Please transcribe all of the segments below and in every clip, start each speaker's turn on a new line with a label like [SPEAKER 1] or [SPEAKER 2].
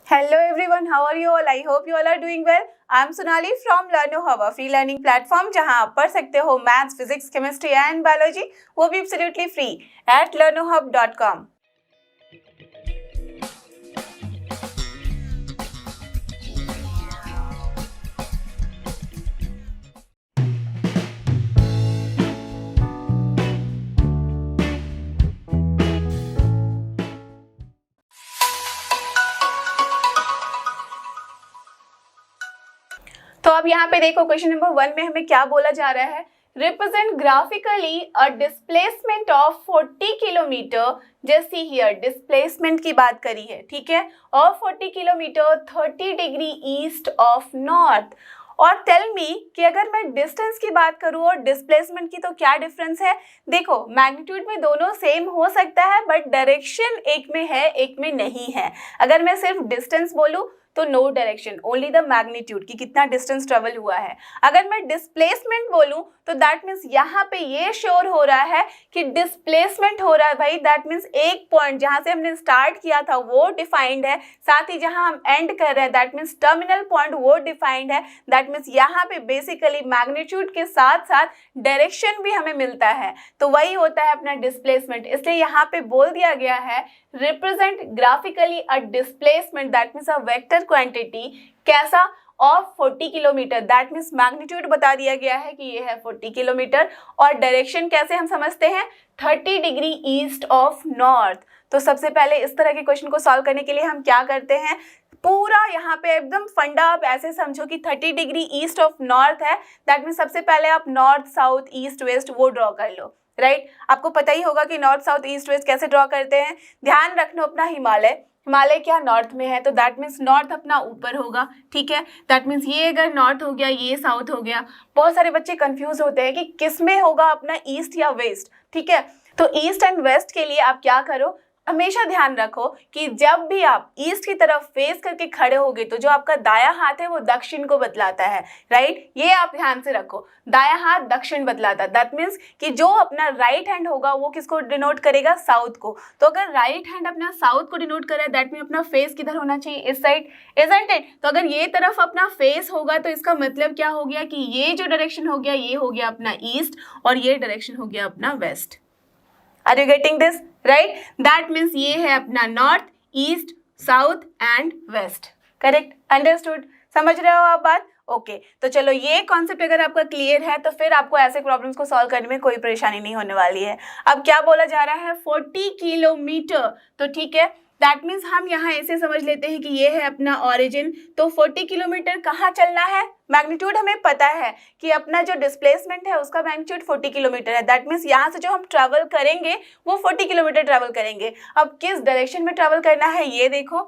[SPEAKER 1] Hello everyone, how are you all? I hope you all are doing well. I am Sonali from LearnoHub, a free learning platform जहां आप पढ़ सकते हो maths, physics, chemistry and biology, वो भी absolutely free at learnohub.com। तो अब यहाँ पे देखो क्वेश्चन नंबर 1 में हमें क्या बोला जा रहा है। Represent graphically a displacement of 40 kilometre. जैसे हियर डिस्प्लेसमेंट की बात करी है, ठीक है, और 40 kilometre 30 degree east of north. और टेल मी कि अगर मैं डिस्टेंस की बात करूं और डिस्प्लेसमेंट की तो क्या डिफरेंस है। देखो मैग्नीट्यूड में दोनों सेम हो सकता है बट डायरेक्शन एक में है एक में नहीं है। अगर मैं सिर्फ डिस्टेंस बोलूं तो no direction, only the magnitude कि कितना डिस्टेंस ट्रेवल हुआ है। अगर मैं डिस्प्लेसमेंट बोलूं तो दैट मीन्स यहाँ पे ये श्योर हो रहा है कि डिस्प्लेसमेंट हो रहा है भाई। दैट मीन्स एक पॉइंट जहां से हमने स्टार्ट किया था वो डिफाइंड है, साथ ही जहां हम एंड कर रहे हैं दैट मीन्स टर्मिनल पॉइंट वो डिफाइंड है। दैट मीन्स यहाँ पे बेसिकली मैग्नीट्यूड के साथ साथ डायरेक्शन भी हमें मिलता है, तो वही होता है अपना डिस्प्लेसमेंट। इसलिए यहाँ पे बोल दिया गया है represent graphically a displacement that means a vector quantity कैसा of 40 kilometre. That means magnitude बता दिया गया है कि ये है 40 किलोमीटर और डायरेक्शन कैसे हम समझते हैं 30 डिग्री ईस्ट ऑफ नॉर्थ। तो सबसे पहले इस तरह के क्वेश्चन को सॉल्व करने के लिए हम क्या करते हैं, पूरा यहाँ पे एकदम फंडा आप ऐसे समझो कि 30 डिग्री ईस्ट ऑफ नॉर्थ है। दैट मीन्स सबसे पहले आप नॉर्थ साउथ ईस्ट वेस्ट वो ड्रॉ कर लो, राइट। आपको पता ही होगा कि नॉर्थ साउथ ईस्ट वेस्ट कैसे ड्रॉ करते हैं। ध्यान रखना अपना हिमालय क्या नॉर्थ में है, तो दैट मीन्स नॉर्थ अपना ऊपर होगा, ठीक है। दैट मीन्स ये अगर नॉर्थ हो गया ये साउथ हो गया। बहुत सारे बच्चे कंफ्यूज होते हैं कि किस में होगा अपना ईस्ट या वेस्ट, ठीक है। तो ईस्ट एंड वेस्ट के लिए आप क्या करो, हमेशा ध्यान रखो कि जब भी आप ईस्ट की तरफ फेस करके खड़े होगे तो जो आपका दायां हाथ है वो दक्षिण को बतलाता है, राइट। ये आप ध्यान से रखो, दायां हाथ दक्षिण बतलाता है। दैट मीन्स कि जो अपना राइट हैंड होगा वो किसको डिनोट करेगा, साउथ को। तो अगर राइट हैंड अपना साउथ को डिनोट कर रहा है दैट मीन अपना फेस किधर होना चाहिए, इस साइड, इजंट इट। तो अगर ये तरफ अपना फेस होगा तो इसका मतलब क्या हो गया कि ये जो डायरेक्शन हो गया ये हो गया अपना ईस्ट और ये डायरेक्शन हो गया अपना west. Are you getting this, right. That means ये है अपना north east south and west, correct, understood, समझ रहे हो आप बात। ओके तो चलो ये कॉन्सेप्ट अगर आपका क्लियर है तो फिर आपको ऐसे प्रॉब्लम्स को सॉल्व करने में कोई परेशानी नहीं होने वाली है। अब क्या बोला जा रहा है 40 किलोमीटर, तो ठीक है दैट मीन्स हम यहाँ ऐसे समझ लेते हैं कि ये है अपना ओरिजिन। तो 40 किलोमीटर कहाँ चलना है, मैग्नीट्यूड हमें पता है कि अपना जो डिस्प्लेसमेंट है उसका मैग्नीट्यूड 40 किलोमीटर है। दैट मीन्स यहाँ से जो हम ट्रैवल करेंगे वो 40 किलोमीटर ट्रैवल करेंगे। अब किस डायरेक्शन में ट्रैवल करना है ये देखो,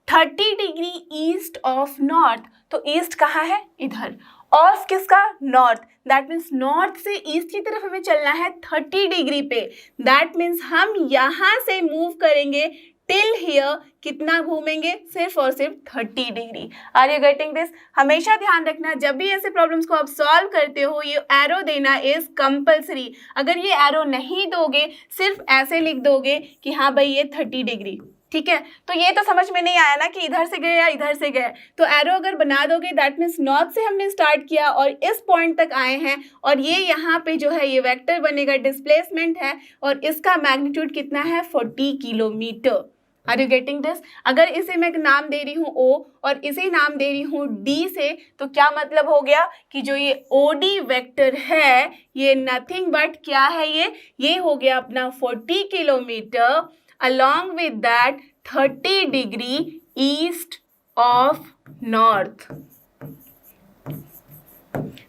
[SPEAKER 1] 30 डिग्री ईस्ट ऑफ नॉर्थ। तो ईस्ट कहाँ है, इधर, ऑफ किसका, नॉर्थ। दैट मीन्स नॉर्थ से ईस्ट की तरफ हमें चलना है 30 डिग्री पे। दैट मीन्स हम यहाँ से मूव करेंगे टिल हियर, कितना घूमेंगे, सिर्फ और सिर्फ 30 degree. Are you getting this. हमेशा ध्यान रखना जब भी ऐसे प्रॉब्लम्स को आप सॉल्व करते हो ये एरो देना इज कंपल्सरी। अगर ये एरो नहीं दोगे, सिर्फ ऐसे लिख दोगे कि हाँ भाई ये 30 डिग्री, ठीक है, तो ये तो समझ में नहीं आया ना कि इधर से गए या इधर से गए। तो एरो अगर बना दोगे दैट मीन्स नॉर्थ से हमने स्टार्ट किया और इस पॉइंट तक आए हैं और ये यहाँ पे जो है ये वेक्टर बनेगा, डिस्प्लेसमेंट है और इसका मैग्नीट्यूड कितना है 40 kilometre. Are you getting this. अगर इसे मैं नाम दे रही हूँ ओ और इसे नाम दे रही हूँ डी से, तो क्या मतलब हो गया कि जो ये ओडी वेक्टर है ये नथिंग बट क्या है, ये हो गया अपना 40 kilometre along with that 30 degree east of north।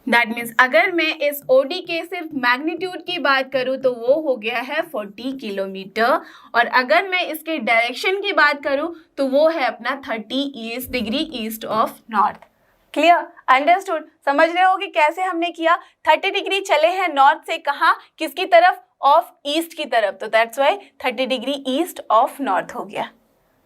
[SPEAKER 1] That means अगर मैं इस ओडी के सिर्फ मैग्नीट्यूड की बात करूं तो वो हो गया है 40 किलोमीटर और अगर मैं इसके डायरेक्शन की बात करूं तो वो है अपना 30 degree east of north. Clear, understood, समझ रहे हो कि कैसे हमने किया। 30 डिग्री चले हैं नॉर्थ से कहाँ, किसकी तरफ, ऑफ ईस्ट की तरफ, तो that's why 30 degree east of north हो गया।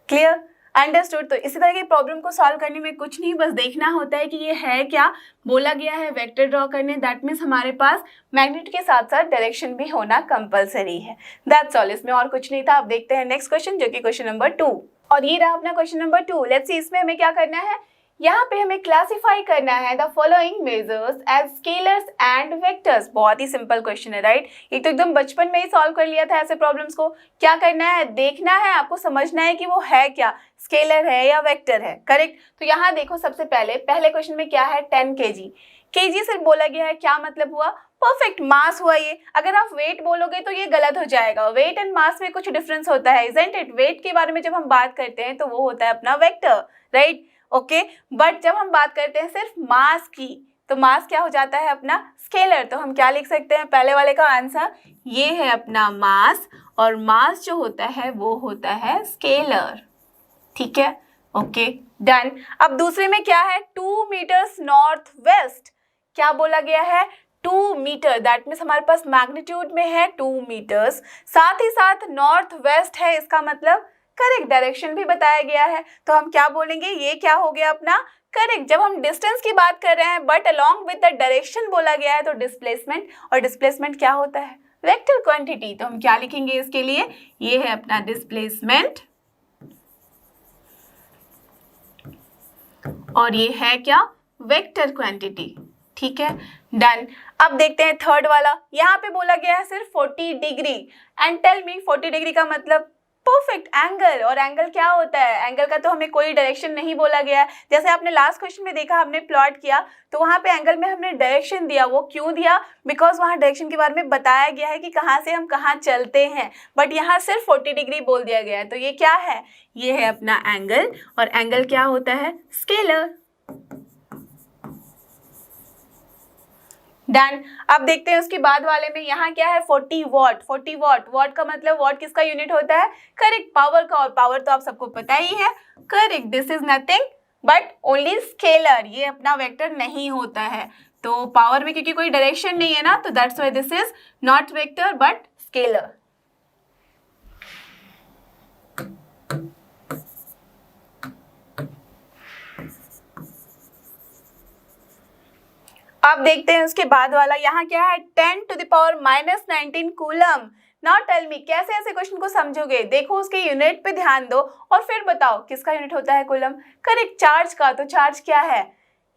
[SPEAKER 1] Clear, understood. तो इसी तरह की प्रॉब्लम को सॉल्व करने में कुछ नहीं, बस देखना होता है कि ये है क्या। बोला गया है वेक्टर ड्रॉ करने, दैट मीन्स हमारे पास मैग्नीट्यूड के साथ साथ डायरेक्शन भी होना कंपलसरी है। दैट्स ऑल, इसमें और कुछ नहीं था। अब देखते हैं नेक्स्ट क्वेश्चन जो कि क्वेश्चन नंबर 2। और ये रहा अपना क्वेश्चन नंबर 2। लेट्स सी इसमें हमें क्या करना है, यहाँ पे हमें क्लासिफाई करना है the following measures as scalars and vectors. बहुत ही सिंपल क्वेश्चन है राइट, ये तो एकदम बचपन में ही सॉल्व कर लिया था ऐसे प्रॉब्लम्स को। क्या करना है, देखना है, आपको समझना है कि वो है क्या, स्केलर है या वेक्टर है, करेक्ट। तो यहाँ देखो सबसे पहले क्वेश्चन में क्या है, 10 kg। केजी सिर्फ बोला गया है, क्या मतलब हुआ, परफेक्ट मास हुआ ये। अगर आप वेट बोलोगे तो ये गलत हो जाएगा, वेट एंड मास में कुछ डिफरेंस होता है, इजंट इट। वेट के बारे में जब हम बात करते हैं तो वो होता है अपना वेक्टर, राइट, ओके। बट जब हम बात करते हैं सिर्फ मास की, तो मास क्या हो जाता है अपना स्केलर। तो हम क्या लिख सकते हैं, पहले वाले का आंसर ये है अपना मास, और मास जो होता है वो होता है स्केलर, ठीक है, ओके डन। अब दूसरे में क्या है, 2 मीटर्स नॉर्थ वेस्ट, क्या बोला गया है, 2 मीटर, दैट मीन्स हमारे पास मैग्नीट्यूड में है 2 मीटर्स, साथ ही साथ नॉर्थ वेस्ट है, इसका मतलब करेक्ट डायरेक्शन भी बताया गया है। तो हम क्या बोलेंगे, ये क्या हो गया अपना करेक्ट। जब हम डिस्टेंस की बात कर रहे हैं but along with the direction बोला गया है, तो डिस्प्लेसमेंट, और डिस्प्लेसमेंट क्या होता है, वेक्टर क्वांटिटी। तो हम क्या लिखेंगे इसके लिए, ये है अपना डिस्प्लेसमेंट, और ये है क्या, वेक्टर क्वांटिटी, ठीक है डन। अब देखते हैं थर्ड वाला, यहाँ पे बोला गया है सिर्फ 40 degree, and tell me 40 degree का मतलब परफेक्ट एंगल। और एंगल क्या होता है, एंगल का तो हमें कोई डायरेक्शन नहीं बोला गया है। जैसे आपने लास्ट क्वेश्चन में देखा, हमने प्लॉट किया तो वहाँ पे एंगल में हमने डायरेक्शन दिया, वो क्यों दिया, बिकॉज वहाँ डायरेक्शन के बारे में बताया गया है कि कहाँ से हम कहाँ चलते हैं, बट यहाँ सिर्फ 40 डिग्री बोल दिया गया है। तो ये क्या है, ये है अपना एंगल, और एंगल क्या होता है, स्केलर, डन। अब देखते हैं उसके बाद वाले में, यहाँ क्या है 40 वॉट। 40 वॉट, वॉट का मतलब वॉट किसका यूनिट होता है, करेक्ट पावर का, और पावर तो आप सबको पता ही है, correct. This is nothing but only scalar, ये अपना वेक्टर नहीं होता है। तो पावर में क्योंकि कोई डायरेक्शन नहीं है ना, तो that's why this is not vector but scalar. अब देखते हैं उसके बाद वाला, यहाँ क्या है 10 to the power -19 coulomb. Now tell me कैसे ऐसे क्वेश्चन को समझोगे, देखो उसके यूनिट पे ध्यान दो और फिर बताओ किसका यूनिट होता है कूलम, करेक्ट चार्ज का। तो चार्ज क्या है,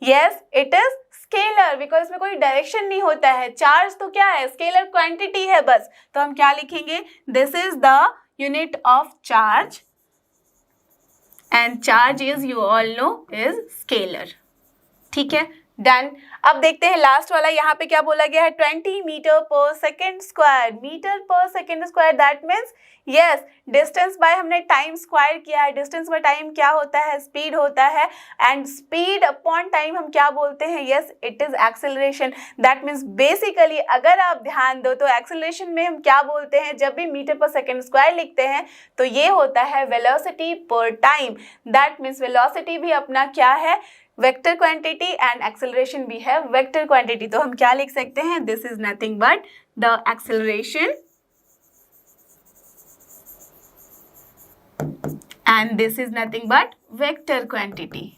[SPEAKER 1] yes it is scalar, because इसमें कोई डायरेक्शन नहीं होता है। चार्ज तो क्या है, स्केलर क्वांटिटी है बस। तो हम क्या लिखेंगे, this is the unit of charge, and charge is you all know is scalar, ठीक है डन। अब देखते हैं लास्ट वाला, यहाँ पे क्या बोला गया है 20 मीटर पर सेकेंड स्क्वायर। मीटर पर second square that means yes distance by हमने टाइम स्क्वायर किया है। डिस्टेंस बाय टाइम क्या होता है, स्पीड होता है, एंड स्पीड अपॉन टाइम हम क्या बोलते हैं, yes it is acceleration. That means basically अगर आप ध्यान दो तो एक्सेलरेशन में हम क्या बोलते हैं, जब भी मीटर पर सेकेंड स्क्वायर लिखते हैं तो ये होता है वेलोसिटी पर टाइम। दैट मीन्स वेलोसिटी भी अपना क्या है, वेक्टर क्वांटिटी, एंड एक्सेलरेशन भी है वेक्टर क्वांटिटी। तो हम क्या लिख सकते हैं, this is nothing but the acceleration and this is nothing but vector quantity.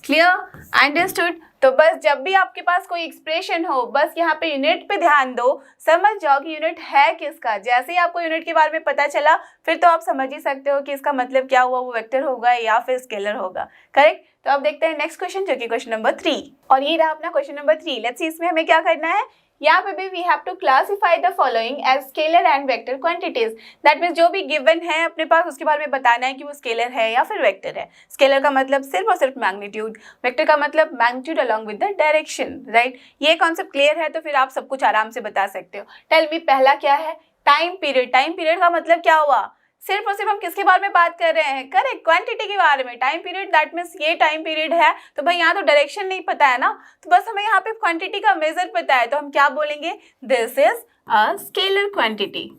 [SPEAKER 1] Clear, understood. तो बस जब भी आपके पास कोई एक्सप्रेशन हो, बस यहाँ पे यूनिट पे ध्यान दो, समझ जाओ कि यूनिट है किसका। जैसे ही आपको यूनिट के बारे में पता चला फिर तो आप समझ ही सकते हो कि इसका मतलब क्या हुआ, वो वेक्टर होगा या फिर स्केलर होगा, करेक्ट। तो अब देखते हैं नेक्स्ट क्वेश्चन, जो कि क्वेश्चन नंबर 3, और ये रहा अपना क्वेश्चन नंबर 3। लेट्स सी इसमें हमें क्या करना है, यहाँ पे भी we have to classify the following as scalar and vector quantities. That means जो भी गिवन है अपने पास उसके बारे में बताना है कि वो स्केलर है या फिर वेक्टर है। स्केलर का मतलब सिर्फ और सिर्फ मैग्नीट्यूड, वेक्टर का मतलब magnitude along with the direction, right. ये कॉन्सेप्ट क्लियर है तो फिर आप सब कुछ आराम से बता सकते हो। टेल मी पहला क्या है, टाइम पीरियड। टाइम पीरियड का मतलब क्या हुआ, सिर्फ और सिर्फ हम किसके बारे में बात कर रहे हैं, करेक्ट क्वांटिटी के बारे में। टाइम पीरियड दैट मीन्स ये टाइम पीरियड है, तो भाई यहाँ तो डायरेक्शन नहीं पता है ना, तो बस हमें यहाँ पे क्वांटिटी का मेजर पता है, तो हम क्या बोलेंगे, this is a scalar quantity,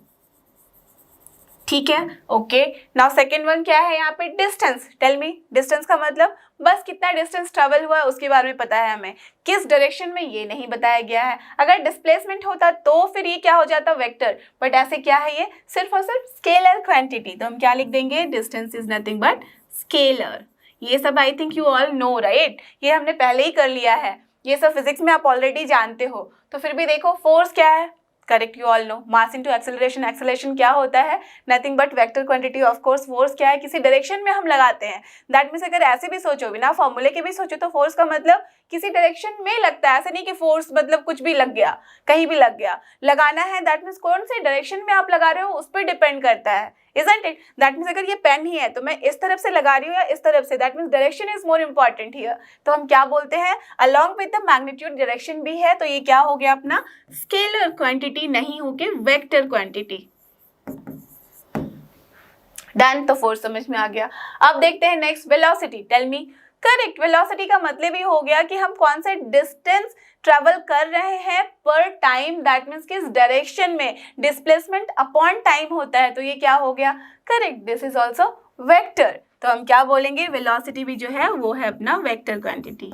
[SPEAKER 1] ठीक है ओके। नाउ सेकेंड वन क्या है यहाँ पे, डिस्टेंस। टेल मी डिस्टेंस का मतलब बस कितना डिस्टेंस ट्रेवल हुआ है उसके बारे में पता है हमें, किस डायरेक्शन में ये नहीं बताया गया है। अगर डिस्प्लेसमेंट होता तो फिर ये क्या हो जाता, वेक्टर, बट ऐसे क्या है, ये सिर्फ और सिर्फ स्केलर क्वांटिटी। तो हम क्या लिख देंगे, distance is nothing but scalar. ये सब I think you all know right, ये हमने पहले ही कर लिया है, ये सब फिजिक्स में आप ऑलरेडी जानते हो। तो फिर भी देखो फोर्स क्या है, correct, you all know mass into acceleration. Acceleration क्या होता है? Nothing but vector quantity. Of course force क्या है? किसी डायरेक्शन में हम लगाते हैं। दैट मीन्स अगर ऐसे भी सोचो, बिना फॉर्मूले के भी सोचो, तो फोर्स का मतलब किसी डायरेक्शन में लगता है। ऐसे नहीं कि फोर्स मतलब कुछ भी लग गया, कहीं भी लग गया। लगाना है दैट मीन्स कौन से डायरेक्शन में आप लगा रहे हो उस पर डिपेंड करता है, isn't it? दैट मीन्स अगर ये पेन ही है तो मैं इस तरफ से लगा रही हूँ या इस तरफ से, that means direction is more important here. तो हम क्या बोलते हैं? Along with the magnitude direction भी है, तो ये क्या हो गया अपना? स्केलर क्वांटिटी, नहीं होके वेक्टर क्वांटिटी। डन, तो फोर्स समझ में आ गया। अब देखते हैं next, velocity. Tell me. Correct, velocity का मतलब ही हो गया कि हम कौन से डिस्टेंस ट्रेवल कर रहे हैं पर टाइम, दैट मीन्स किस डायरेक्शन में। डिस्प्लेसमेंट अपॉन टाइम होता है, तो ये क्या हो गया? Correct, this is also vector. तो हम क्या बोलेंगे? वेलोसिटी भी जो है वो है अपना vector quantity.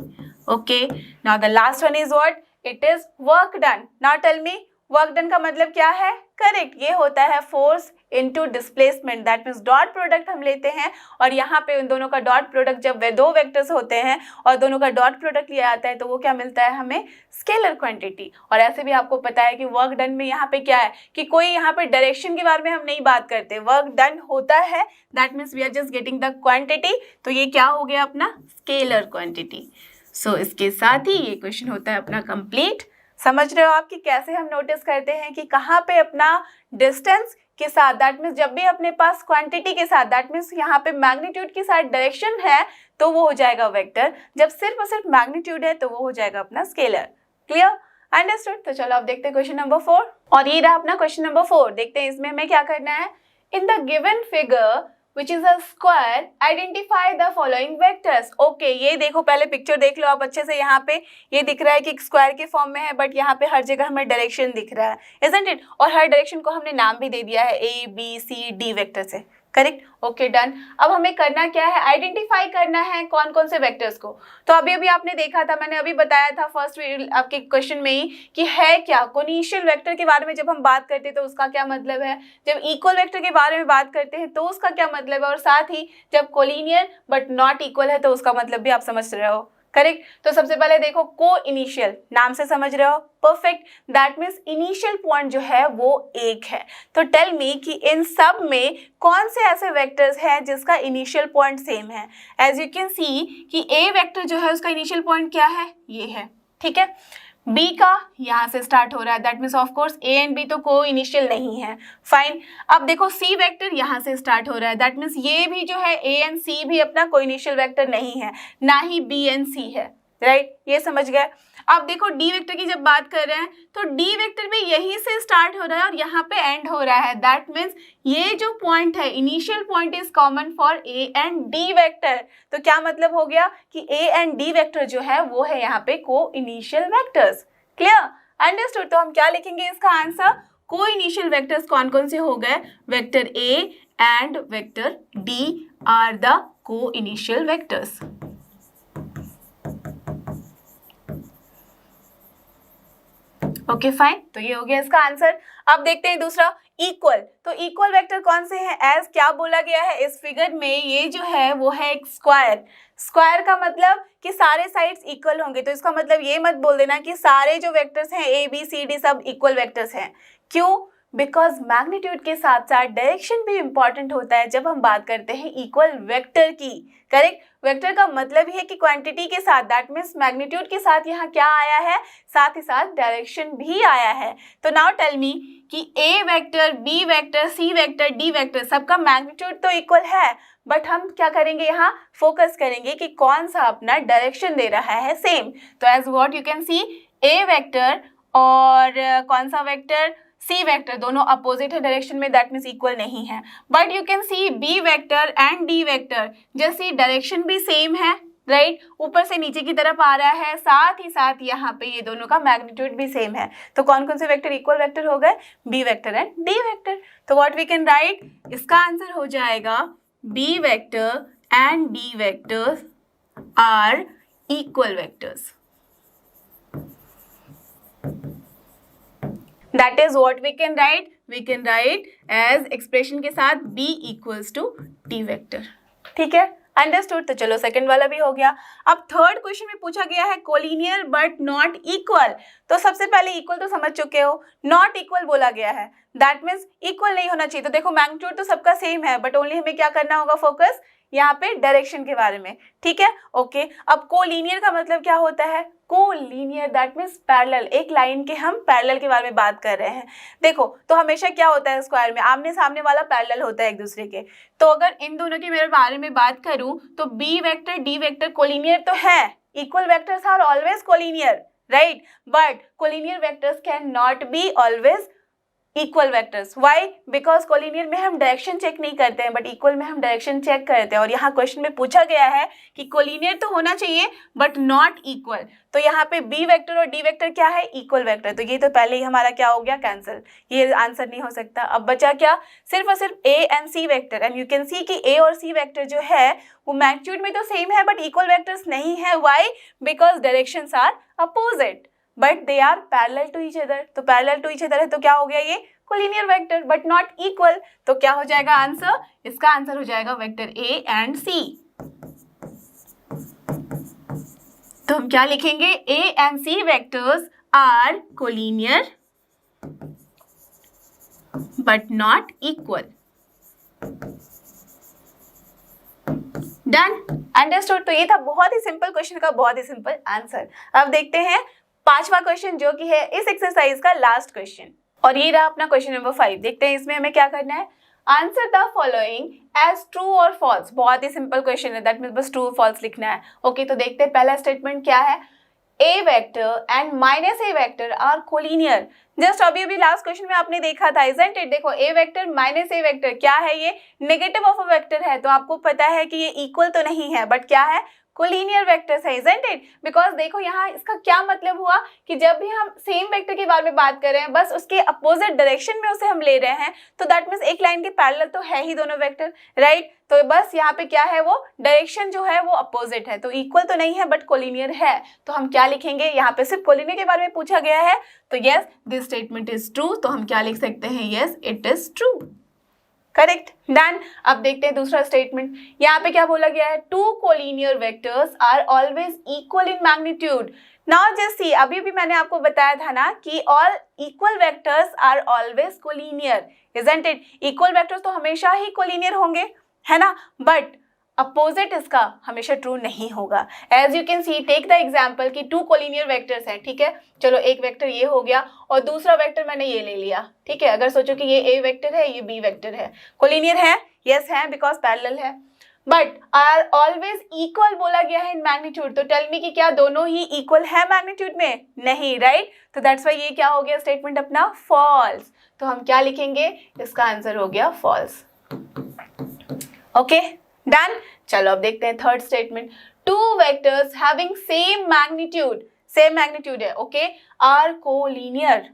[SPEAKER 1] Okay, now the last one is what? It is work done. Now tell me, work done का मतलब क्या है? करेक्ट, ये होता है force into displacement. That means dot product हम लेते हैं और यहाँ पे उन दोनों का डॉट प्रोडक्ट, जब वे दो वेक्टर्स होते हैं और दोनों का डॉट प्रोडक्ट लिया जाता है तो वो क्या मिलता है हमें? Scalar quantity. और ऐसे भी आपको पता है कि वर्क डन में यहाँ पे क्या है कि कोई यहाँ पे डायरेक्शन के बारे में हम नहीं बात करते, वर्क डन होता है, that means we are just getting the quantity. तो ये क्या हो गया अपना? Scalar quantity. सो इसके साथ ही ये क्वेश्चन होता है अपना कंप्लीट। समझ रहे हो आप कि कैसे हम नोटिस करते हैं कि कहाँ पे अपना डिस्टेंस के साथ, दैट मीन्स जब भी अपने पास क्वांटिटी के साथ, दैट मीन्स यहाँ पे मैग्नीट्यूड के साथ डायरेक्शन है तो वो हो जाएगा वेक्टर, जब सिर्फ और सिर्फ मैग्नीट्यूड है तो वो हो जाएगा अपना स्केलर। क्लियर? अंडरस्टूड? तो चलो आप देखते हैं क्वेश्चन नंबर 4, और ये रहा अपना क्वेश्चन नंबर 4। देखते हैं इसमें हमें क्या करना है। In the given figure which is a square, identify the following vectors. Okay, ये देखो, पहले पिक्चर देख लो आप अच्छे से। यहाँ पे ये दिख रहा है कि स्क्वायर के फॉर्म में है, बट यहाँ पे हर जगह हमें डायरेक्शन दिख रहा है, isn't it? और हर डायरेक्शन को हमने नाम भी दे दिया है A, B, C, D vector से। करेक्ट? Okay, done. अब हमें करना क्या है? आइडेंटिफाई करना है कौन कौन से वेक्टर्स को। तो अभी अभी आपने देखा था, मैंने अभी बताया था फर्स्ट आपके क्वेश्चन में ही कि है क्या कोनिशियल वेक्टर के बारे में जब हम बात करते हैं तो उसका क्या मतलब है, जब इक्वल वेक्टर के बारे में बात करते हैं तो उसका क्या मतलब है, और साथ ही जब कोलिनियर बट नॉट इक्वल है तो उसका मतलब भी आप समझ रहे हो। करेक्ट? तो सबसे पहले देखो, को इनिशियल, नाम से समझ रहे हो? Perfect, that means initial point जो है वो एक है। तो टेल मी कि इन सब में कौन से ऐसे वेक्टर्स हैं जिसका इनिशियल पॉइंट सेम है। एज यू कैन सी कि ए वेक्टर जो है उसका इनिशियल पॉइंट क्या है? ये है, ठीक है। बी का यहाँ से स्टार्ट हो रहा है, that means of course A and B तो को इनिशियल नहीं है, फाइन। अब देखो सी वेक्टर यहाँ से स्टार्ट हो रहा है, दैट मीन्स ये भी जो है ए एंड सी भी अपना कोई इनिशियल वेक्टर नहीं है, ना ही बी एंड सी है, राइट? ये समझ गए। अब देखो डी वेक्टर की जब बात कर रहे हैं तो डी वेक्टर भी यहीं से स्टार्ट हो रहा है और यहाँ पे एंड हो रहा है, दैट मीन्स ये जो पॉइंट है initial point is common for a and D vector. तो क्या मतलब हो गया कि ए एंड डी वेक्टर जो है वो है यहाँ पे को इनिशियल वेक्टर्स। क्लियर? अंडरस्टूड? तो हम क्या लिखेंगे इसका आंसर? को इनिशियल वेक्टर्स कौन कौन से हो गए? Vector A and vector D R the को इनिशियल वेक्टर्स। ओके फाइन, तो ये हो गया इसका आंसर। अब देखते हैं दूसरा, इक्वल। तो इक्वल वेक्टर कौन से हैं? एज क्या बोला गया है इस फिगर में, ये जो है वो है एक स्क्वायर। स्क्वायर का मतलब कि सारे साइड्स इक्वल होंगे, तो इसका मतलब ये मत बोल देना कि सारे जो वेक्टर्स हैं ए बी सी डी सब इक्वल वेक्टर्स हैं। क्यों? बिकॉज मैग्नीट्यूड के साथ साथ डायरेक्शन भी इंपॉर्टेंट होता है जब हम बात करते हैं इक्वल वेक्टर की। करेक्ट? वेक्टर का मतलब ही है कि क्वांटिटी के साथ, दैट मीन्स मैग्नीट्यूड के साथ यहाँ क्या आया है, साथ ही साथ डायरेक्शन भी आया है। तो नाउ टेल मी कि ए vector, B vector, C vector, D vector सबका मैग्नीट्यूड तो इक्वल है, बट हम क्या करेंगे यहाँ फोकस करेंगे कि कौन सा अपना डायरेक्शन दे रहा है सेम। तो as what you can see, A vector और कौन सा वेक्टर, सी वेक्टर, दोनों अपोजिट है डायरेक्शन में, दैट मीन्स इक्वल नहीं है। But you can see B vector and D vector, जैसे डायरेक्शन भी सेम है, राइट? ऊपर से नीचे की तरफ आ रहा है, साथ ही साथ यहाँ पे ये दोनों का मैग्नीट्यूड भी सेम है। तो कौन कौन से वेक्टर इक्वल वेक्टर हो गए? B vector and D vector. तो व्हाट वी कैन राइट, इसका आंसर हो जाएगा B vector and D vectors are equal vectors. That is what we can write. We can write as expression के साथ B equals to D vector. ठीक है? Understood. तो चलो सेकंड वाला भी हो गया। अब थर्ड क्वेश्चन में पूछा गया है कोलिनियर बट नॉट इक्वल। तो सबसे पहले इक्वल तो समझ चुके हो, नॉट इक्वल बोला गया है, दैट मीन्स इक्वल नहीं होना चाहिए। तो देखो मैग्नीट्यूड तो सबका सेम है, बट ओनली हमें क्या करना होगा, फोकस यहाँ पे डायरेक्शन के बारे में, ठीक है, ओके। अब कोलिनियर का मतलब क्या होता है, कोलिनियर दैट मीन्स पैरेलल, एक लाइन के हम पैरेलल के बारे में बात कर रहे हैं। देखो तो हमेशा क्या होता है स्क्वायर में, आमने सामने वाला पैरेलल होता है एक दूसरे के। तो अगर इन दोनों के मेरे बारे में बात करूं तो B vector D vector collinear तो है, equal vectors are always collinear, right, but collinear vectors can not be always equal vectors. Why? Because collinear में हम डायरेक्शन चेक नहीं करते हैं, बट इक्वल में हम डायरेक्शन चेक करते हैं। और यहाँ क्वेश्चन में पूछा गया है कि कोलिनियर तो होना चाहिए बट नॉट इक्वल। तो यहाँ पे बी वेक्टर और डी वेक्टर क्या है, इक्वल वेक्टर। तो ये तो पहले ही हमारा क्या हो गया, कैंसिल, ये आंसर नहीं हो सकता। अब बचा क्या, सिर्फ और सिर्फ A and C vector. And you can see कि ए और सी वेक्टर जो है वो मैग्नीट्यूड में तो सेम है बट इक्वल वेक्टर्स नहीं है। Why? Because directions are opposite but they are parallel to each other. तो पैरेलल टू ईच अदर है तो क्या हो गया, ये collinear vector but not equal. तो क्या हो जाएगा आंसर, इसका आंसर हो जाएगा वेक्टर ए एंड सी। तो हम क्या लिखेंगे, A and C vectors are collinear but not equal. Done, understood. तो ये था बहुत ही सिंपल क्वेश्चन का बहुत ही सिंपल आंसर। अब देखते हैं पांचवा क्वेश्चन जो कि है इस एक्सरसाइज का लास्ट क्वेश्चन, और ये रहा अपना क्वेश्चन नंबर 5। देखते हैं इसमें हमें क्या करना है, answer the following as true और फॉल्स। बहुत ही सिंपल क्वेश्चन है, दैट मीन्स बस ट्रू और फॉल्स लिखना है। ओके तो देखते हैं पहला स्टेटमेंट क्या है, a vector and minus a vector are collinear. Just अभी अभी लास्ट क्वेश्चन में आपने देखा था, इजंट इट। देखो ए वेक्टर माइनस ए वेक्टर क्या है, ये नेगेटिव ऑफ अ वेक्टर है, तो आपको पता है कि ये इक्वल तो नहीं है बट क्या है, कोलिनियर वेक्टर्स है, इजंट इट। बिकॉज देखो यहाँ इसका क्या मतलब हुआ कि जब भी हम सेम वेक्टर के बारे में बात कर रहे हैं, बस उसके अपोजिट डायरेक्शन में उसे हम ले रहे हैं, तो दैट मीन्स एक लाइन के पैरेलल तो है ही दोनों वेक्टर, राइट। तो बस यहाँ पे क्या है, वो डायरेक्शन जो है वो अपोजिट है, तो इक्वल तो नहीं है बट कोलिनियर है। तो हम क्या लिखेंगे, यहाँ पे सिर्फ कोलिनियर के बारे में पूछा गया है, तो yes this statement is true. तो हम क्या लिख सकते हैं, yes it is true, correct, done. अब देखते हैं दूसरा स्टेटमेंट। यहाँ पे क्या बोला गया है, two collinear vectors are always equal in magnitude. Now just see, अभी भी मैंने आपको बताया था ना कि all equal vectors are always collinear, isn't it. Equal vectors तो हमेशा ही कोलिनियर होंगे, है ना, बट अपोजिट इसका हमेशा ट्रू नहीं होगा। As you can see, take the example कि टू कोलिनियर वेक्टर्स हैं, ठीक है, चलो एक वेक्टर ये हो गया और दूसरा वेक्टर मैंने ये ले लिया, ठीक है। अगर सोचो कि ये ए वेक्टर है, ये बी वेक्टर है, कोलिनियर है, यस है, बिकॉज पैरेलल है, बट आर ऑलवेज इक्वल बोला गया है इन मैग्नीट्यूड। तो टेल मी कि क्या दोनों ही इक्वल है मैग्नीट्यूड में, नहीं, राइट। तो दैट्स वाई ये क्या हो गया स्टेटमेंट अपना, फॉल्स। तो हम क्या लिखेंगे, इसका आंसर हो गया फॉल्स, ओके, डन। चलो अब देखते हैं third statement, two vectors having same magnitude है, okay, are collinear.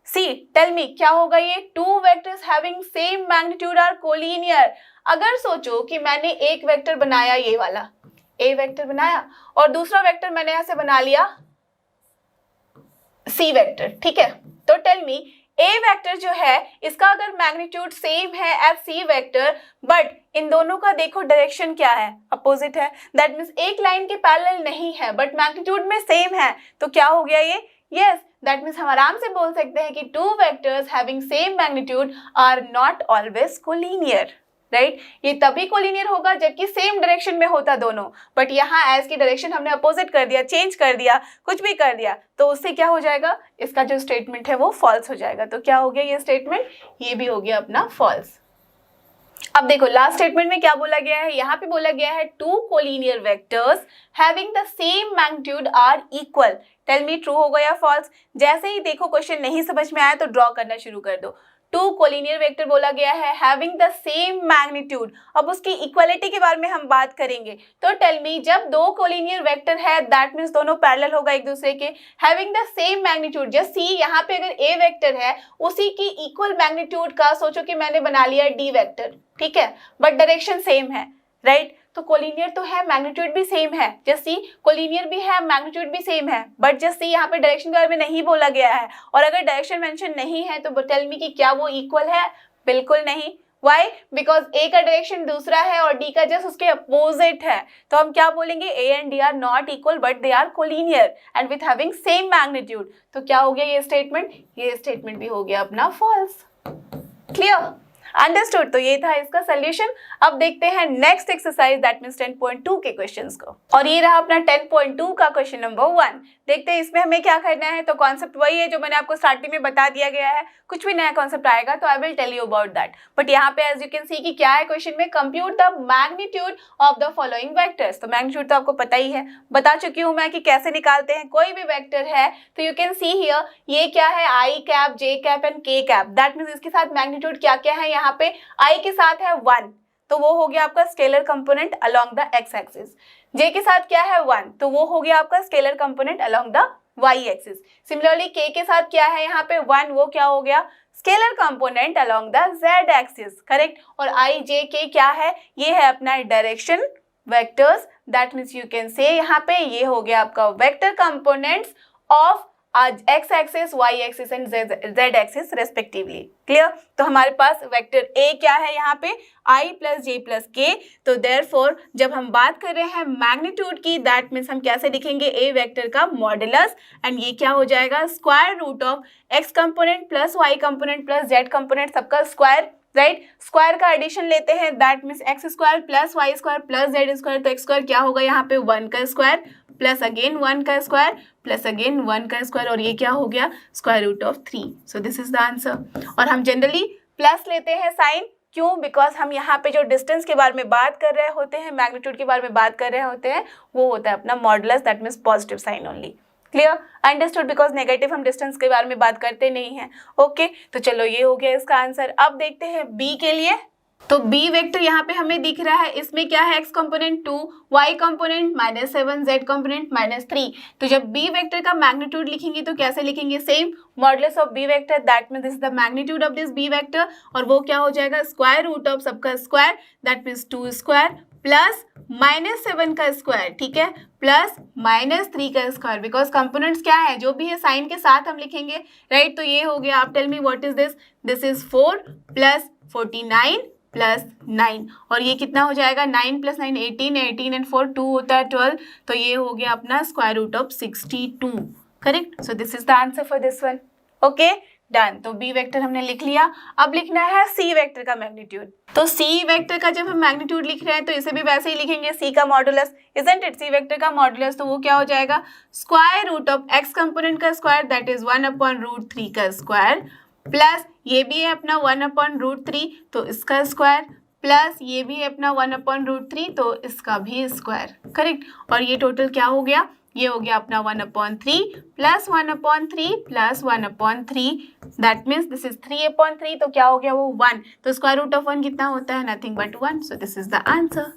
[SPEAKER 1] See tell me क्या होगा ये, two vectors having same magnitude are collinear. अगर सोचो कि मैंने एक वेक्टर बनाया, ये वाला ए वेक्टर बनाया, और दूसरा वेक्टर मैंने यहां से बना लिया सी वेक्टर, ठीक है। तो टेल मी ए वेक्टर जो है इसका अगर मैग्नीट्यूड सेम है एज सी वेक्टर, बट इन दोनों का देखो डायरेक्शन क्या है, अपोजिट है, दैट मीन्स एक लाइन के पैरेलल नहीं है बट मैग्नीट्यूड में सेम है, तो क्या हो गया ये, यस, दैट मीन्स हम आराम से बोल सकते हैं कि two vectors having same magnitude are not always collinear, right. ये तभी कोलिनियर होगा जबकि सेम डायरेक्शन में होता दोनों, बट यहाँ एज की डायरेक्शन हमने अपोजिट कर दिया, चेंज कर दिया, कुछ भी कर दिया, तो उससे क्या हो जाएगा, इसका जो स्टेटमेंट है वो फॉल्स हो जाएगा। तो क्या हो गया ये स्टेटमेंट, ये भी हो गया अपना फॉल्स। अब देखो लास्ट स्टेटमेंट में क्या बोला गया है, यहाँ पे बोला गया है two collinear vectors having the same magnitude are equal. Tell me true होगा या फॉल्स। जैसे ही देखो क्वेश्चन नहीं समझ में आया तो ड्रॉ करना शुरू कर दो। टू कोलिनियर वेक्टर बोला गया है हैविंग द सेम मैग्नीट्यूड, अब उसकी इक्वालिटी के बारे में हम बात करेंगे। तो टेल मी जब दो कोलिनियर वेक्टर है दैट मीन्स दोनों पैरेलल होगा एक दूसरे के, having the same magnitude, just see यहाँ पे अगर ए वेक्टर है उसी की इक्वल मैग्नीट्यूड का सोचो कि मैंने बना लिया डी वेक्टर, ठीक है, बट डायरेक्शन सेम है, राइट। तो कोलिनियर तो है, मैग्नीट्यूड भी सेम है, जस्ट सी कोलिनियर भी है, मैग्नीट्यूड भी सेम है, बट जस्ट सी यहाँ पे डायरेक्शन के बारे में नहीं बोला गया है, और अगर डायरेक्शन मेंशन नहीं है तो टेल मी कि क्या वो इक्वल है, बिल्कुल नहीं। वाई? बिकॉज ए का डायरेक्शन दूसरा है और डी का जस्ट उसके अपोजिट है, तो हम क्या बोलेंगे, A and D are not equal but they are collinear and with having same magnitude. तो क्या हो गया ये स्टेटमेंट भी हो गया अपना फॉल्स। क्लियर? अंडरस्टूड? तो ये था इसका सोल्यूशन। अब देखते हैं नेक्स्ट एक्सरसाइज दैट मींस 10.2 के क्वेश्चंस को, और ये रहा अपना 10.2 का क्वेश्चन नंबर 1। देखते हैं इसमें हमें क्या करना है। तो कॉन्सेप्ट वही है जो मैंने आपको स्टार्टिंग में बता दिया गया है, कुछ भी नया कॉन्सेप्ट आएगा तो I will tell you about that. But यहाँ पे एज यू कैन सी कि क्या है क्वेश्चन में, compute the magnitude of the following vectors. तो मैग्नीट्यूड तो आपको पता ही है, बता चुकी हूँ मैं कि कैसे निकालते हैं। कोई भी वेक्टर है तो यू कैन सी हियर, ये क्या है, आई कैप, जे कैप एंड के कैप, दैट मीन्स इसके साथ मैग्नीट्यूड क्या क्या है। यहाँ पे आई के साथ है 1, तो वो हो गया आपका scalar component along the x axis. J के साथ क्या है 1, तो वो हो गया आपका scalar component along the Y axis. Similarly के साथ क्या है यहाँ पे 1, वो क्या हो गया, scalar component along the Z axis. Correct? और आई जे के क्या है, ये है अपना direction vectors, that means you can say यहाँ पे ये हो गया आपका vector components of X axis, Y axis and Z axis respectively. Clear? तो हमारे पास वेक्टर ए क्या है यहाँ पे, आई प्लस जे प्लस के। तो देयरफॉर जब हम बात कर रहे हैं मैग्नीट्यूड की, दैट मीन्स हम कैसे लिखेंगे, ए वेक्टर का मॉडुलस, एंड ये क्या हो जाएगा, square root of X component plus Y component plus Z component, सबका स्क्वायर। राइट? स्क्वायर का एडिशन लेते हैं, that means X square plus Y square plus Z square. तो एक्स स्क्वायर क्या होगा यहाँ पे, 1 का स्क्वायर प्लस अगेन 1 का स्क्वायर प्लस अगेन 1 का स्क्वायर, और ये क्या हो गया, square root of 3। So this is the answer. और हम जनरली प्लस लेते हैं साइन, क्यों, बिकॉज हम यहाँ पे जो डिस्टेंस के बारे में बात कर रहे होते हैं, मैग्नीट्यूड के बारे में बात कर रहे होते हैं, वो होता है अपना modulus, that means positive sign only. Clear? Understood? Because negative हम डिस्टेंस के बारे में बात करते नहीं हैं। ओके, तो चलो ये हो गया इसका आंसर। अब देखते हैं बी के लिए। तो बी वेक्टर यहाँ पे हमें दिख रहा है, इसमें क्या है, X component 2, Y component -7, Z component -3। तो जब बी वेक्टर का मैग्नीट्यूड लिखेंगे तो कैसे लिखेंगे, same modulus of B vector, that means this is the magnitude of this B vector, और वो क्या हो जाएगा, स्क्वायर रूट ऑफ सबका square, that means 2 square plus -7 का स्क्वायर, ठीक है, प्लस -3 का स्क्वायर, बिकॉज कंपोनेंट्स क्या है, जो भी है साइन के साथ हम लिखेंगे। राइट? तो ये हो गया, आप tell me what is this, this is 4 plus 49 plus 9, और ये कितना हो जाएगा, 9 प्लस 9 18, 18 एंड 4 2 होता है 12, तो ये हो गया अपना square root of 62। Correct? So this is the answer for this one. Okay, done. तो बी वेक्टर हमने लिख लिया। अब लिखना है सी वेक्टर का मैग्नीट्यूड। तो सी वेक्टर का जब हम मैग्नीट्यूड लिख रहे हैं तो इसे भी वैसे ही लिखेंगे, सी का modulus, isn't it, C vector का मॉडुलस, तो वो क्या हो जाएगा, square root of X component का स्क्वायर, दैट इज 1/√3 का स्क्वायर, प्लस ये भी है अपना 1/√3 तो इसका स्क्वायर, प्लस ये भी है अपना 1/√3 तो इसका भी स्क्वायर। करेक्ट? और ये टोटल क्या हो गया, ये हो गया अपना 1/3 plus 1/3 plus 1/3, that means this is 3/3, तो क्या हो गया वो 1, तो स्क्वायर रूट ऑफ 1 कितना होता है, nothing but 1। So this is the answer.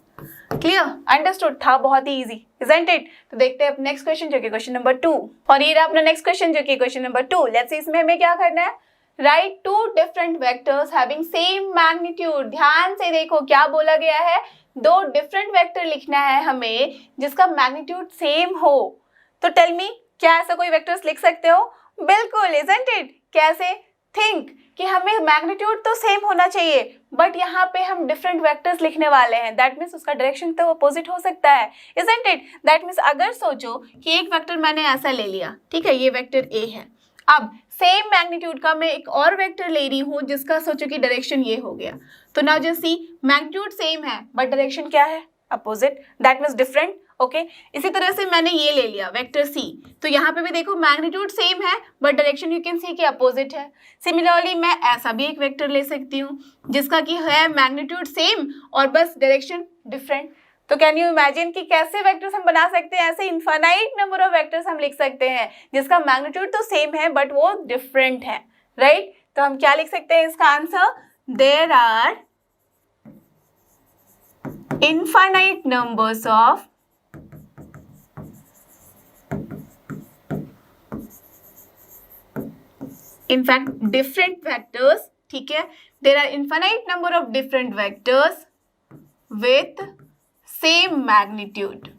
[SPEAKER 1] Clear? Understood? था बहुत ही इजी, इजंट इट? तो देखते हैं अब नेक्स्ट क्वेश्चन जो कि क्वेश्चन नंबर 2, और ये रहा अपना नेक्स्ट क्वेश्चन जो कि क्वेश्चन नंबर 2। लेट्स सी इसमें हमें क्या करना है, write two different vectors having same magnitude. ध्यान से देखो क्या बोला गया है, दो डिफरेंट वेक्टर लिखना है हमें जिसका मैग्नीट्यूड सेम हो। तो टेल मी, क्या ऐसा कोई वेक्टर्स लिख सकते हो? बिल्कुल, इजंट इट? कैसे? थिंक कि हमें मैग्नीट्यूड तो सेम होना चाहिए, बट यहाँ पे हम डिफरेंट वेक्टर्स लिखने वाले हैं, दैट मीन्स उसका डायरेक्शन तो अपोजिट हो सकता है, इजंट इट? दैट मीन्स अगर सोचो कि एक वेक्टर मैंने ऐसा ले लिया, ठीक है, ये वेक्टर ए है, अब सेम मैग्नीट्यूड का मैं एक और वेक्टर ले रही हूँ जिसका सोचो कि डायरेक्शन ये हो गया, तो नाउ जस्ट सी, मैग्नीट्यूड सेम है बट डायरेक्शन क्या है, opposite, that means different. Okay, इसी तरह से मैंने ये ले लिया वेक्टर सी, तो यहाँ पे भी देखो मैग्नीट्यूड सेम है but direction you can see कि अपोजिट है। सिमिलरली मैं ऐसा भी एक वेक्टर ले सकती हूँ जिसका कि है मैग्नीट्यूड सेम और बस डायरेक्शन डिफरेंट। तो कैन यू इमेजिन कि कैसे वेक्टर्स हम बना सकते हैं, ऐसे इनफाइनाइट नंबर ऑफ वेक्टर्स हम लिख सकते हैं जिसका मैग्नीट्यूड तो सेम है बट वो डिफरेंट है, राइट? तो हम क्या लिख सकते हैं इसका answer, there are infinite numbers of in fact different vectors, ठीक है, there are infinite number of different vectors with same magnitude.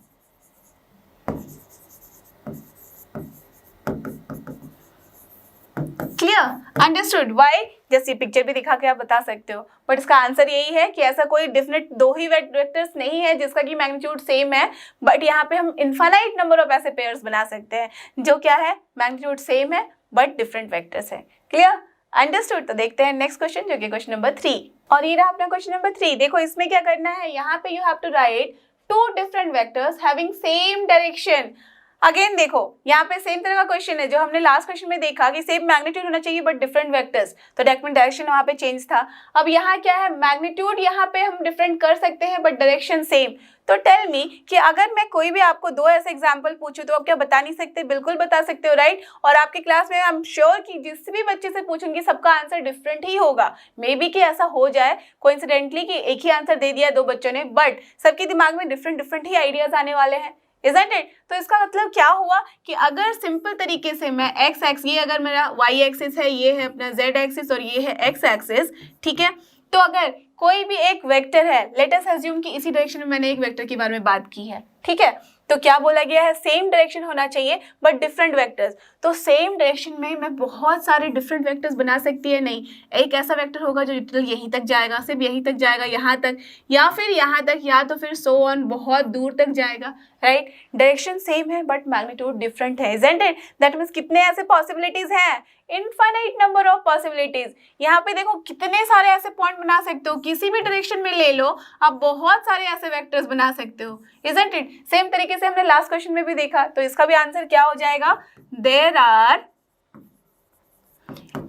[SPEAKER 1] Clear, understood. Why, जैसे पिक्चर भी दिखा के आप बता सकते हो, बट इसका आंसर यही है कि ऐसा कोई डिफिनेट दो ही वेक्टर्स नहीं है जिसका कि मैग्नीट्यूड सेम है, बट यहाँ पे हम इनफाइनाइट नंबर ऑफ ऐसे पेयर्स बना सकते हैं जो क्या है, मैग्नीट्यूड सेम है बट डिफरेंट वेक्टर्स है। Clear, understood. तो देखते हैं नेक्स्ट क्वेश्चन जो कि क्वेश्चन नंबर 3, और ये रहा अपना क्वेश्चन नंबर 3। देखो इसमें क्या करना है, यहाँ पे you have to write two different vectors having same direction. Again देखो यहाँ पे सेम तरह का क्वेश्चन है जो हमने लास्ट क्वेश्चन में देखा कि सेम मैग्नीट्यूड होना चाहिए बट डिफरेंट वेक्टर्स, तो डायरेक्शन वहाँ पे चेंज था। अब यहाँ क्या है, मैग्नीट्यूड यहाँ पे हम डिफरेंट कर सकते हैं बट डायरेक्शन सेम। तो टेल मी कि अगर मैं कोई भी आपको दो ऐसे एग्जांपल पूछूं तो आप क्या बता नहीं सकते? बिल्कुल बता सकते हो, राइट। और आपकी क्लास में आई एम श्योर कि जिस भी बच्चे से पूछूंगी सबका आंसर डिफरेंट ही होगा। मे बी कि ऐसा हो जाए कोइंसिडेंटली कि एक ही आंसर दे दिया दो बच्चों ने, बट सबके दिमाग में डिफरेंट ही आइडियाज आने वाले हैं, isn't it? तो इसका मतलब क्या हुआ कि अगर सिंपल तरीके से मैं एक्स एक्स, ये अगर मेरा वाई एक्सिस है, ये है अपना जेड एक्सिस और ये है एक्स एक्सिस, ठीक है। तो अगर कोई भी एक वेक्टर है, लेट अस अज्यूम कि इसी डायरेक्शन में मैंने एक वेक्टर के बारे में बात की है, ठीक है, तो क्या बोला गया है, सेम डायरेक्शन होना चाहिए बट डिफरेंट वेक्टर्स। तो सेम डायरेक्शन में मैं बहुत सारे डिफरेंट वेक्टर्स बना सकती है नहीं, एक ऐसा वेक्टर होगा जो लिटरल यहीं तक जाएगा, सिर्फ यहीं तक जाएगा, यहाँ तक, या फिर यहाँ तक, या तो फिर सो ऑन बहुत दूर तक जाएगा, राइट। डायरेक्शन सेम है बट मैग्नीट्यूड डिफरेंट है, isn't it? दैट मीन्स कितने ऐसे पॉसिबिलिटीज हैं, इनफाइनाइट नंबर ऑफ पॉसिबिलिटीज। यहाँ पे देखो कितने सारे ऐसे पॉइंट बना सकते हो, किसी भी डायरेक्शन में ले लो आप बहुत सारे ऐसे वेक्टर्स बना सकते हो, isn't it? सेम तरीके से हमने लास्ट क्वेश्चन में भी देखा, तो इसका भी आंसर क्या हो जाएगा, there are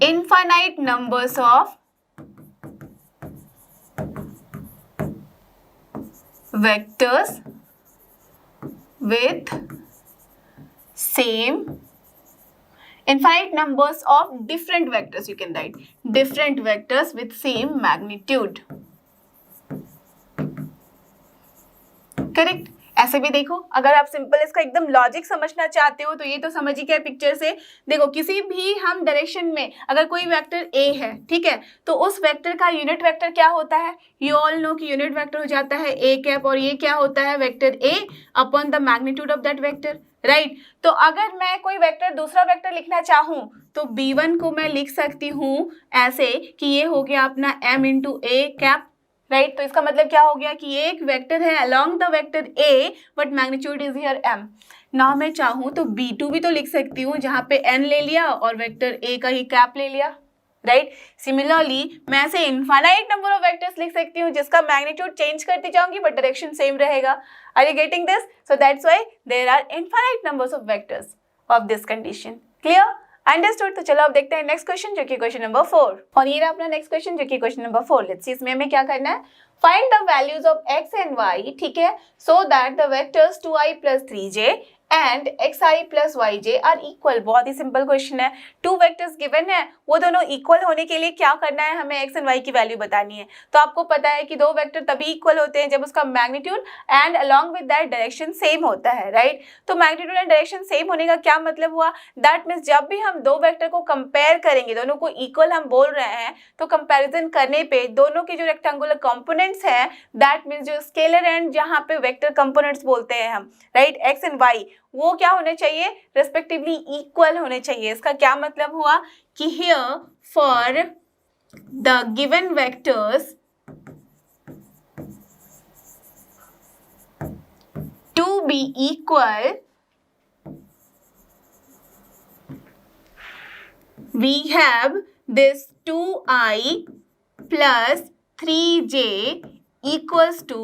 [SPEAKER 1] infinite numbers of vectors with same infinite numbers of different vectors, you can write different vectors with same magnitude, correct। ऐसे भी देखो, अगर आप सिंपल इसका एकदम लॉजिक समझना चाहते हो तो ये तो समझ ही गए पिक्चर से। देखो किसी भी हम डायरेक्शन में अगर कोई वेक्टर ए है, ठीक है, तो उस वेक्टर का यूनिट वेक्टर क्या होता है, यू ऑल नो कि यूनिट वेक्टर हो जाता है ए कैप, और ये क्या होता है, vector A upon the magnitude of that vector, right. तो अगर मैं कोई वेक्टर दूसरा वेक्टर लिखना चाहूँ तो b1 को मैं लिख सकती हूँ ऐसे कि ये हो गया अपना m into A cap, right. तो इसका मतलब क्या हो गया कि ये एक वेक्टर है along the vector a but magnitude is here m। ना मैं चाहूँ तो b2 भी तो लिख सकती हूँ जहाँ पे n ले लिया और वेक्टर a का ही कैप ले लिया, राइट। सिमिलरली मैं ऐसे इनफाइनाइट नंबर ऑफ वेक्टर्स लिख सकती हूँ जिसका मैग्नीट्यूड चेंज करती जाऊंगी बट डायरेक्शन सेम रहेगा। Are you getting this? So that's why there are infinite numbers of vectors of this condition. Clear, understood. तो चलो अब देखते हैं नेक्स्ट क्वेश्चन जो कि क्वेश्चन नंबर 4, और ये रहा अपना नेक्स्ट क्वेश्चन जो कि क्वेश्चन नंबर 4। लेट्स सी इसमें हमें क्या करना है, find the values of x and y, ठीक है, so that the vectors 2i plus 3j and xi plus yj are equal. बहुत ही सिंपल क्वेश्चन है, टू वेक्टर्स गिवन है, वो दोनों इक्वल होने के लिए क्या करना है, हमें x एंड y की वैल्यू बतानी है। तो आपको पता है कि दो वेक्टर तभी इक्वल होते हैं जब उसका magnitude and along with that direction same होता है, राइट। तो मैग्नीट्यूड एंड डायरेक्शन सेम होने का क्या मतलब हुआ, दैट मीन्स जब भी हम दो वेक्टर को कंपेयर करेंगे, दोनों को इक्वल हम बोल रहे हैं, तो कंपेरिजन करने पे दोनों के जो रेक्टेंगुलर कंपोनेंट्स हैं, दैट मीन्स जो स्केलर एंड जहाँ पे वेक्टर कंपोनेंट्स बोलते हैं हम, राइट, x एंड y, वो क्या होने चाहिए, रेस्पेक्टिवली इक्वल होने चाहिए। इसका क्या मतलब हुआ कि here for the given vectors to be equal, we have this 2i plus 3j equals to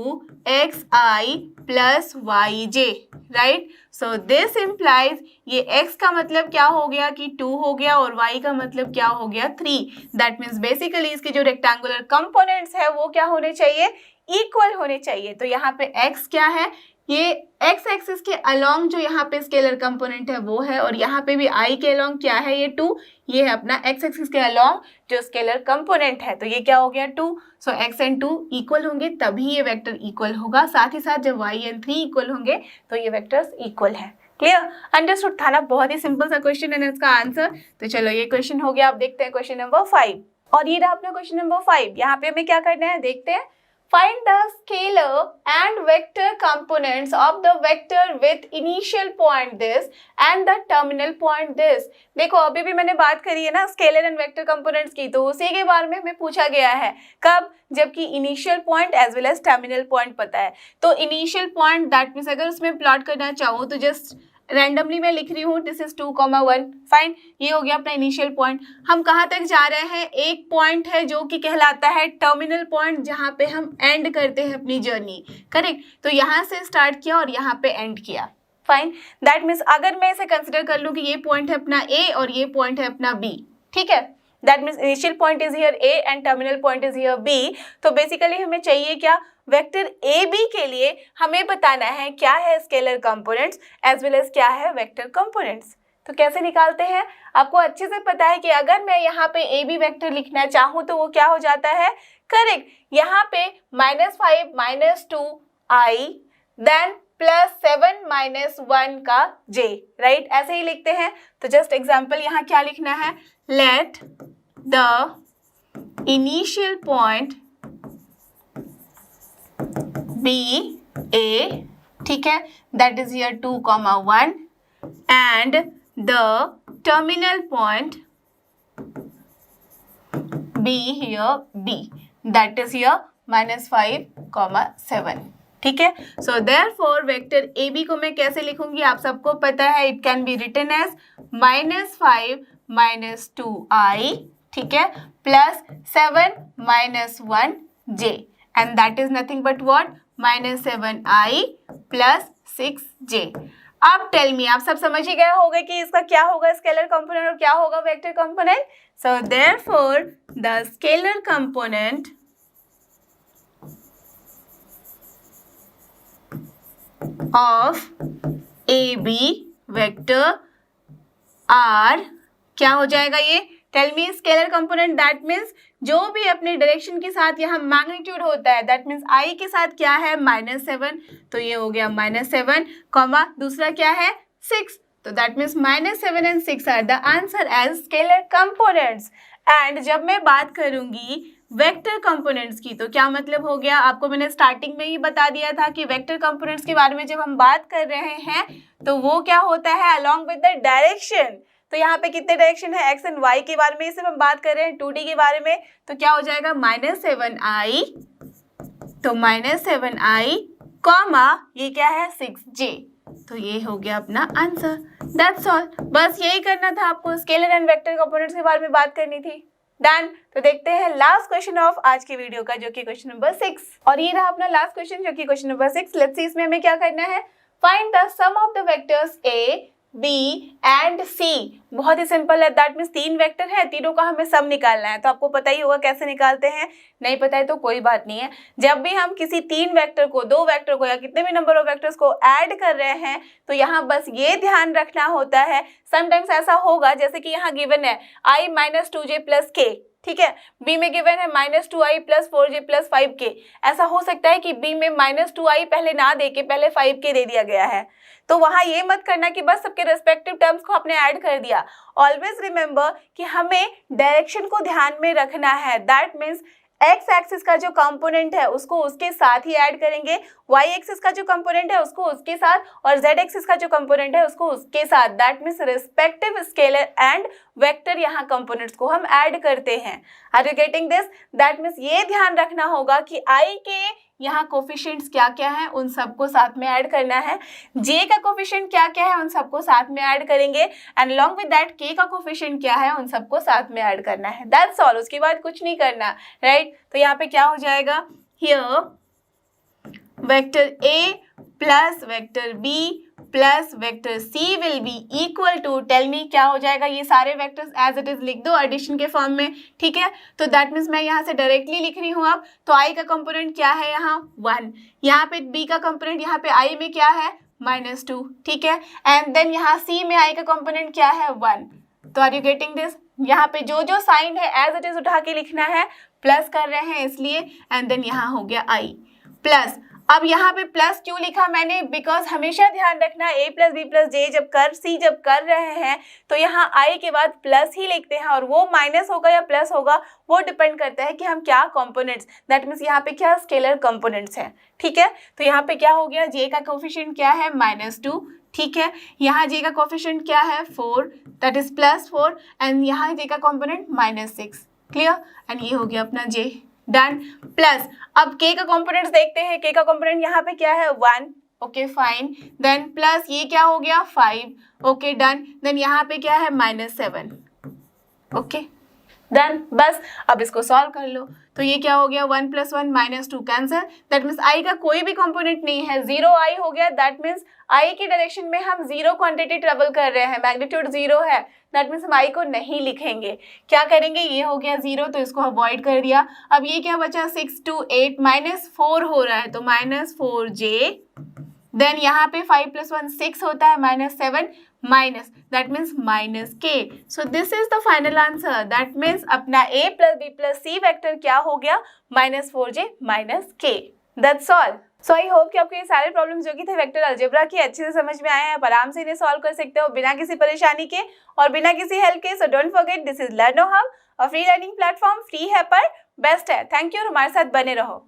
[SPEAKER 1] xi plus yj, right? So this implies ये x का मतलब क्या हो गया कि 2 हो गया और y का मतलब क्या हो गया 3। That means basically इसके जो रेक्टेंगुलर कंपोनेंट्स है वो क्या होने चाहिए, इक्वल होने चाहिए। तो यहाँ पे x क्या है, ये x एक्सिस के अलोंग जो यहाँ पे स्केलर कंपोनेंट है वो है, और यहाँ पे भी i के अलोंग क्या है, ये 2, ये है अपना x एक्सिस के अलोंग जो स्केलर कंपोनेंट है, तो ये क्या हो गया 2। सो x एंड 2 इक्वल होंगे तभी ये वेक्टर इक्वल होगा, साथ ही साथ जब y एंड 3 इक्वल होंगे तो ये वेक्टर्स इक्वल है। क्लियर, अंडरस्टूड था ना, बहुत ही सिंपल सा क्वेश्चन है इसका आंसर। तो चलो ये क्वेश्चन हो गया, आप देखते हैं क्वेश्चन नंबर 5, और ये रहा अपना क्वेश्चन नंबर 5। यहाँ पे हमें क्या करना है देखते हैं, Find the scalar and vector components of the vector with initial point this and the terminal point this. देखो अभी भी मैंने बात करी है ना स्केलर एंड वेक्टर कंपोनेंट्स की, तो उसी के बारे में हमें पूछा गया है। कब? जबकि initial point as well as terminal point पता है। तो इनिशियल पॉइंट दैट मीन्स अगर उसमें प्लॉट करना चाहूँ तो जस्ट रैंडमली मैं लिख रही हूँ दिस इज 2,1 फाइन, ये हो गया अपना इनिशियल पॉइंट। हम कहाँ तक जा रहे हैं? एक पॉइंट है जो कि कहलाता है टर्मिनल पॉइंट, जहाँ पे हम एंड करते हैं अपनी जर्नी, करेक्ट। तो यहाँ से स्टार्ट किया और यहाँ पे एंड किया, फाइन। दैट मीन्स अगर मैं इसे कंसिडर कर लूँ कि ये पॉइंट है अपना ए और ये पॉइंट है अपना बी, ठीक है। That means initial point is here A and terminal point is here B. तो बेसिकली हमें चाहिए क्या? वेक्टर ए बी के लिए हमें बताना है क्या है scalar components as well as क्या है वेक्टर कंपोनेंट्स। तो कैसे निकालते हैं? आपको अच्छे से पता है कि अगर मैं यहाँ पे ए बी वेक्टर लिखना चाहूँ तो वो क्या हो जाता है? करेक्ट, यहाँ पे -5 -2i देन +7 -1 का j, राइट, ऐसे ही लिखते हैं। तो जस्ट एग्जाम्पल यहाँ क्या लिखना है? Let the initial point be A, ठीक है, that is here 2,1 and the terminal point be here B, that is here -5, 7, ठीक है। So therefore vector A B को मैं कैसे लिखूंगी आप सबको पता है, it can be written as -5 -2i, ठीक है, +7 -1 j and that is nothing but what? -7i + 6j. अब टेल मी, आप सब समझ ही गए होंगे कि इसका क्या होगा स्केलर कंपोनेंट और क्या होगा vector component. So therefore the scalar component of A B vector are क्या हो जाएगा? ये tell me scalar component that means जो भी अपने डायरेक्शन के साथ यहाँ मैग्नीट्यूड होता है, दैट मीन्स आई के साथ क्या है? -7, तो ये हो गया -7, कॉमा दूसरा क्या है? 6, तो that means -7 and 6 are the answer as scalar components. And जब मैं बात करूंगी वेक्टर कंपोनेंट्स की तो क्या मतलब हो गया? आपको मैंने स्टार्टिंग में ही बता दिया था कि वेक्टर कंपोनेंट्स के बारे में जब हम बात कर रहे हैं तो वो क्या होता है? Along with the direction. तो यहाँ पे कितने डायरेक्शन है? एक्स एंड वाई के बारे में सिर्फ हम बात कर रहे हैं, 2D के बारे में। तो क्या हो जाएगा? -7i, तो -7i कॉमा ये क्या है? 6j, तो ये हो गया अपना आंसर। दैट्स ऑल, बस यही करना था आपको, स्केलर एंड वेक्टर कंपोनेंट्स के बारे में बात करनी थी। डन। तो देखते हैं लास्ट क्वेश्चन ऑफ आज की वीडियो का, जो कि क्वेश्चन नंबर 6, और ये रहा अपना लास्ट क्वेश्चन जो कि क्वेश्चन नंबर 6। लेट्स सी इसमें हमें क्या करना है। Find the sum of the vectors A B and C. बहुत ही सिंपल है, दैट मीन्स 3 वेक्टर है, तीनों का हमें सम निकालना है। तो आपको पता ही होगा कैसे निकालते हैं, नहीं पता है तो कोई बात नहीं है। जब भी हम किसी 3 वेक्टर को, 2 वेक्टर को या कितने भी नंबर ऑफ वेक्टर्स को ऐड कर रहे हैं तो यहाँ बस ये ध्यान रखना होता है, समटाइम्स ऐसा होगा जैसे कि यहाँ गिवन है i - 2j + k, ठीक है, बी में गिवन है -2i + 4j + 5k। ऐसा हो सकता है कि बी में -2i पहले ना दे के पहले 5k दे दिया गया है, तो वहाँ ये मत करना कि बस सबके रेस्पेक्टिव टर्म्स को आपने ऐड कर दिया। ऑलवेज रिमेंबर कि हमें डायरेक्शन को ध्यान में रखना है। दैट मीन्स एक्स एक्सिस का जो कंपोनेंट है उसको उसके साथ ही ऐड करेंगे, वाई एक्सिस का जो कंपोनेंट है उसको उसके साथ, और जेड एक्सिस का जो कंपोनेंट है उसको उसके साथ। That means respective scalar and vector यहाँ कंपोनेंट्स को हम ऐड करते हैं। Are you getting this? That means ये ध्यान रखना होगा कि आई के यहाँ कोफिशिएंट्स क्या क्या है उन सबको साथ में ऐड करना है, जे का कोफिशिएंट क्या क्या है उन सबको साथ में ऐड करेंगे, एंड अलॉन्ग विद दैट के का कोफिशिएंट क्या है उन सबको साथ में ऐड करना है। दैट्स ऑल, उसके बाद कुछ नहीं करना, राइट। तो यहाँ पे क्या हो जाएगा? Here vector A plus vector B plus vector C will be equal to, tell me क्या हो जाएगा? ये सारे वेक्टर्स एज इट इज लिख दो एडिशन के फॉर्म में, ठीक है। तो दैट मीन्स मैं यहाँ से डायरेक्टली लिख रही हूँ अब। तो आई का कंपोनेंट क्या है यहाँ? 1, यहाँ पे बी का कंपोनेंट यहाँ पे आई में क्या है? -2, ठीक है, एंड देन यहाँ सी में आई का कंपोनेंट क्या है? 1। तो आर यू गेटिंग दिस? यहाँ पे जो जो साइन है एज इट इज उठा के लिखना है, प्लस कर रहे हैं इसलिए, एंड देन यहाँ हो गया आई प्लस अब यहाँ पे प्लस क्यों लिखा मैंने, बिकॉज हमेशा ध्यान रखना a प्लस बी प्लस जे जब कर रहे हैं तो यहाँ i के बाद प्लस ही लिखते हैं, और वो माइनस होगा या प्लस होगा वो डिपेंड करता है कि हम क्या कंपोनेंट्स, दैट मीन्स यहाँ पे क्या स्केलर कंपोनेंट्स हैं, ठीक है। तो यहाँ पे क्या हो गया, j का कोफिशिएंट क्या है -2, ठीक है। यहाँ j का कोफिशिएंट क्या है 4, दैट इज +4, एंड यहाँ j का कंपोनेंट -6, क्लियर। एंड ये हो गया अपना j, डन। प्लस अब k का कंपोनेंट्स देखते हैं, k का कंपोनेंट यहाँ पे क्या है 1, ओके फाइन, देन प्लस ये क्या हो गया 5, ओके डन, देन यहाँ पे क्या है -7, ओके डन। बस अब इसको सॉल्व कर लो, तो ये क्या हो गया 1 + 1 -2 कैंसर, दैट मीन्स i का कोई भी कंपोनेंट नहीं है, 0 i हो गया, दैट मीन्स i की डायरेक्शन में हम 0 क्वांटिटी ट्रेवल कर रहे हैं, मैग्नीट्यूड 0 है, दैट मीन्स हम i को नहीं लिखेंगे, क्या करेंगे, ये हो गया 0 तो इसको अवॉइड कर दिया। अब ये क्या बचा 6 2 8 -4 हो रहा है तो -4j, देन यहाँ पे 5 + 1 6 होता है -7 minus, that means -k, so this is the final answer, that means अपना a + b + c वेक्टर क्या हो गया -4j -k, that's all. So I hope कि आपको ये सारे प्रॉब्लम्स जो कि थे वेक्टर अलजेब्रा की अच्छे से समझ में आए हैं, आप आराम से इन्हें सॉल्व कर सकते हो बिना किसी परेशानी के और बिना किसी हेल्प के। So don't forget, this is लर्नो hub, और फ्री लर्निंग प्लेटफॉर्म, फ्री है पर बेस्ट है। थैंक यू और हमारे साथ बने रहो।